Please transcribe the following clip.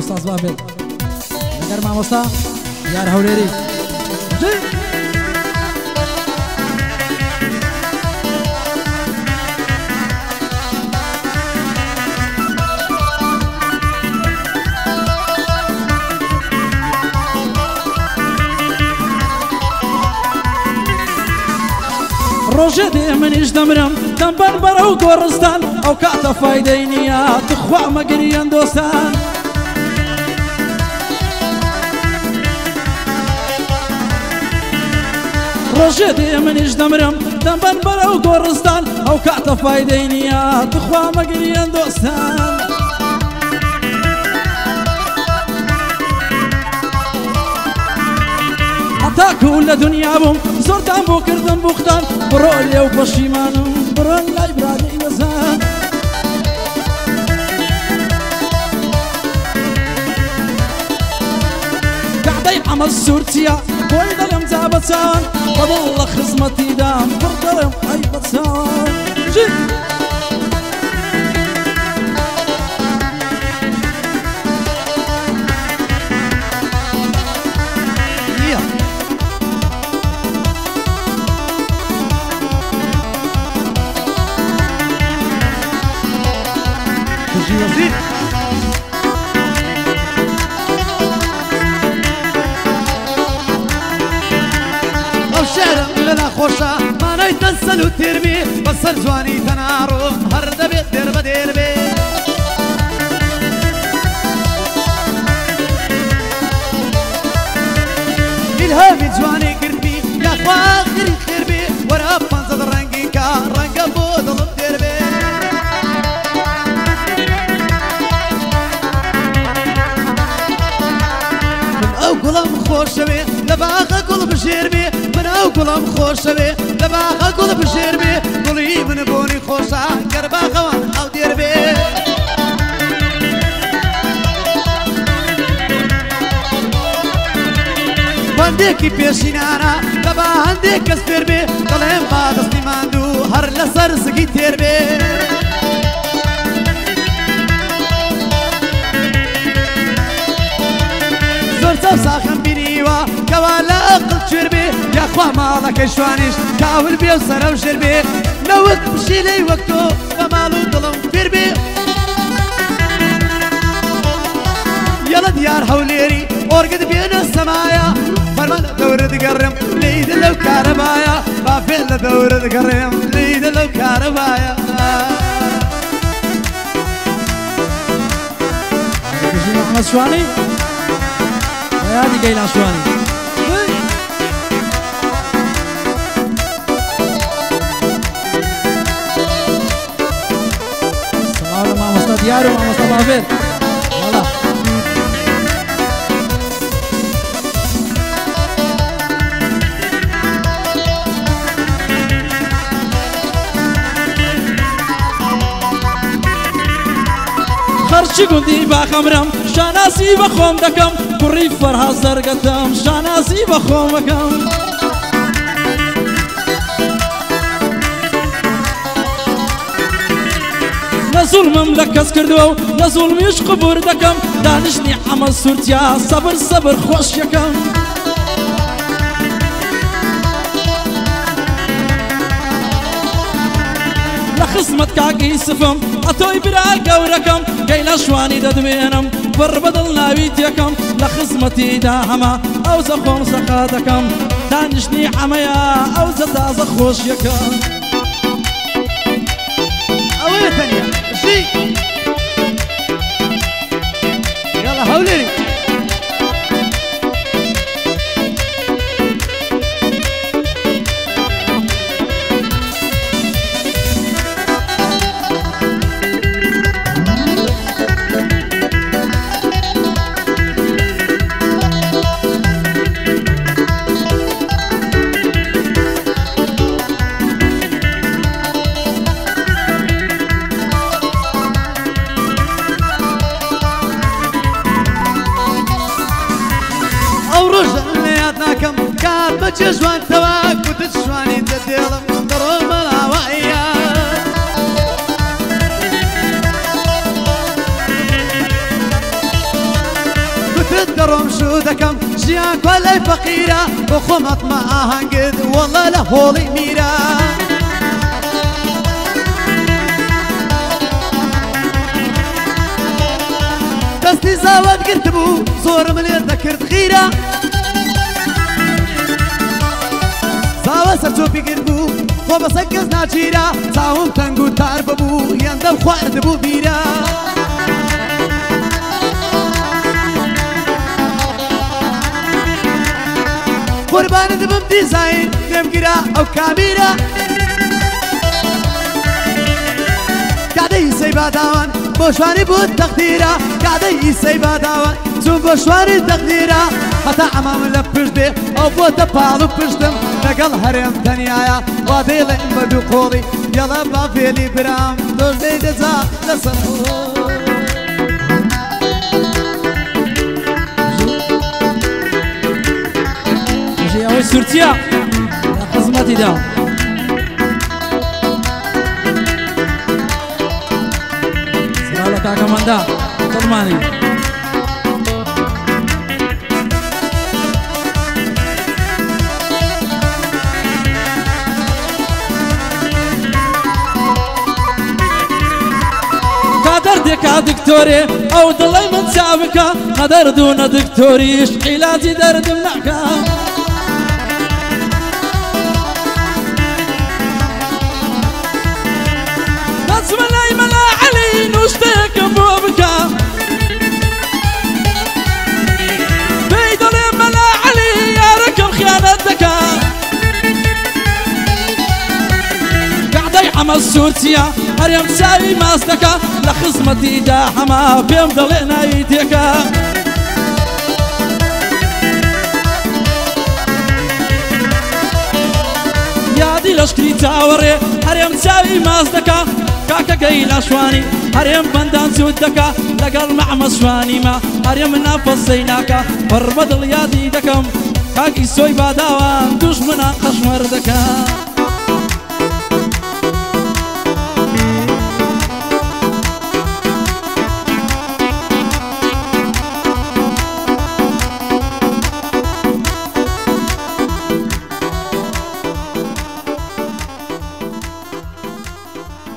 استاذ بابل لەگەر مامۆستا یار هەولێری ڕۆژێ دێ منیش دەمرم دەمبەر بەرەو گۆڕستان ئەو کاتە فایدەی نییە تخوا مەگریان دۆستان ڕۆژێ دێ منیش دەمرم دەمبەر بەرەو گۆڕستان ئەو کاتە فایدەی نییە تخوا مەگریان دۆستان هەتاکو لە دنیا بووم زۆرتان بۆ کردم بوختان بڕۆ لێو پەشیمانم بڕۆن لای برادەی وەزان کەعدەی عەمەل سوورچیە بۆی دەڵێم جا بە چاوان بەدڵ لە خزمەتیدام پڕ دەڵێم ئەی بە چاوان ئەو شێرم لە ناخۆشە مانای تەنسەل و تێربێ بەسەر جوانی تەناڕۆم هەر دەبێت دێر بە دێربێ ئیلهامی جوانی گرتبی یاخوا خێری خێربێ وەرە پەنجەد ڕەنگی کا ڕەنگە بۆ دڵم دێربێ ئەو گوڵم خۆشەوێ لە باغە گوڵ بژێر بێ من ئەو گوڵم خۆشەوێ لە باغە گوڵ بژێر بێ گوڵی من بۆنی خۆشە گەر باغەوان ئەو دێر بێ بەندێکی پێشینانە لە با هەندێک کەس پێر بێ دەڵێم با دەستی ماندوو هەر لەسەر زگی تێر بێ زۆر چاو ساخم بینیوە کەوا لە ئەقڵ کوێر بێ یاخوا ماڵەکەی شوانیش کاول بێ و سەرە و ژێر بێ نەوەک پشیلەی وەک تۆ بە ماڵ و دڵم فێر بێ یەڵە دیار هەولێری ئۆرگت بێنە سەمایە فەرمان لە دەورە دگەڕێم لێیدە لەو کارەبایە بافێن لە دەورە دگەڕێم لێیدە لەو کارەبایە محمد شوانی یادی گەیلان شوانی سڵاو لە مامۆستا دیار و مامۆستا بافێر وەڵا خەرچی گوندی باخەمرم شاناسی بە خۆم دەکەم کوڕی فەرهاد زەرگەتەم شاناسی بە خۆم دەکەم نە زوڵمم لە کەس کردووە و نە زوڵمیش قبور دەکەم دانیشتنی عەمەل سوورتیا سەبر سەبر خۆش یەکەم لە خزمەت کاکی سفم ئەتۆی برا گەورەکەم گەیلە شوانی دەدوێنم بڕ بەدڵ ناوی تێکەم لە خزمەتیدا هەمە ئەو زە خۆم سەقا دەکەم دانیشتنی عەمەیە ئەو زە تازە خۆش یەکەم ئەوەیە تەنیا ژی یاڵە هەولێری کات بەچێ جوانتەوە کوتت شوانی دەدێڵم دەڕۆ مەڵاوایە بەدەورت دەڕۆم شو دەکەم ژیان کوا لای فەقیرە بۆ خۆم هەتمە ئاهەنگت وەڵا لە هۆڵی میرە دەستی زاوات گرتبوو زۆرم لێر دەکرد خیرە زاوە سەرچۆپی کرد بوو خۆ بەسە کەس ناچیرە چاوم تەنگ و تار ببوو هێندەم خواردبوو بیرە قوربانت بم دیزاین لێم گرا ئەو کامیرە کادەی ئیسەی باداوان بۆ شوانی بوو تەقدیرە کادەی ئیسەی باداوان چوون بۆ شوانی تەقدیرە هەتا ئەمام لە پشت بێ ئەو بۆتە پاڵ و پشتم لەگەڵ هەرێم تەنیایە وا دەیڵێن بە دوو قۆڵی یەڵە با فێلی برام دۆش دەی دەجا لەسەر ئەوەی سورتیە لە خزمەتیدا سرا لە کاکەمەندا دڵمانی دێکا دکتۆرێ ئەو دڵی من چاوکە قەدەردوونە دکتۆریش عیلاجی دەردم ناکە دەچمە لای مەلا عەلی نوشتەیەکم بۆ بکە پێی دەڵێ مەلا عەلی یارەکەم خیانەت دەکا کەعدەی ئەمە سوورچیە هەرێم چاوی ماس دەکا لە خزمەتیدا هەما پێم دەڵێ ناوی تێکە یادی لەشکری چاوەڕێ هەرێم چاوی ماس دەکا کاکە گەیلا شوانی هەرێم بەندان جووت دەکا لەگەڵ مەحمە شوانیمە هەرێم نافەسەی ناکە پڕ بەدڵ یادی دەکەم کاکی سۆی باداوان دوژمنان خەشمەر دەکە